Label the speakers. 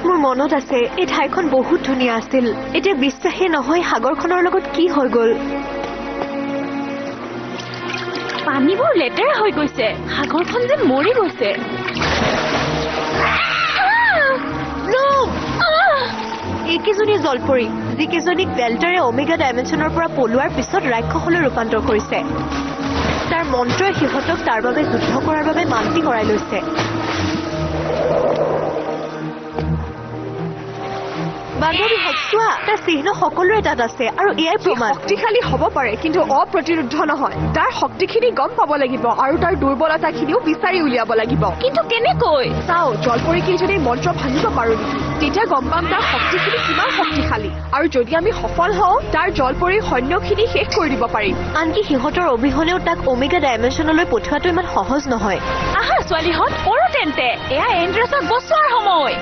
Speaker 1: মোৰ মনত আছে এই ঠাইখন বহুত ধুনীয়া আছিল এতিয়া বিশ্বাসে নহয় সাগৰখনৰ লগত কি হৈ গ'ল
Speaker 2: পানীবোৰ লেতেৰা হৈ গৈছে সাগৰখন যে মৰি গৈছে
Speaker 1: এইকেইজনী জলপৰী যিকেইজনীক ডেল্টাৰে ওমেগা ডাইমেনশ্যনৰ পৰা পলোৱাৰ পিছত ৰাক্ষসলৈ ৰূপান্তৰ কৰিছে তাৰ মন্ত্ৰই সিহঁতক তাৰ বাবে যুদ্ধ কৰাৰ বাবে মান্তি কৰাই লৈছে বান্ধৱী চোৱা তাৰ চিহ্ন সকলোৰে তাত আছে আৰু এয়াই প্ৰমাণ
Speaker 3: শক্তিশালী হ'ব পাৰে কিন্তু অপ্ৰতিৰোধ নহয় তাৰ শক্তিখিনি গম পাব লাগিব আৰু তাৰ দুৰ্বলতাখিনিও বিচাৰি উলিয়াব লাগিব
Speaker 2: কিন্তু কেনেকৈ
Speaker 3: চাও জলপৰী কেইজনী মন্ত্ৰ ভাঙিব পাৰো নেকি তেতিয়া গম পাম তাৰ শক্তিখিনি কিমান শক্তিশালী আৰু যদি আমি সফল হওঁ তাৰ জলপৰীৰ সৈন্যখিনি শেষ কৰি দিব পাৰিম
Speaker 1: আনকি সিহঁতৰ অবিহনেও তাক ওমেগা ডাইমেনশ্যনলৈ পঠোৱাটো ইমান সহজ নহয়
Speaker 2: আহা ছোৱালীহঁত কৰো তেন্তে এয়া এণ্ড্ৰেছক বচোৱাৰ সময়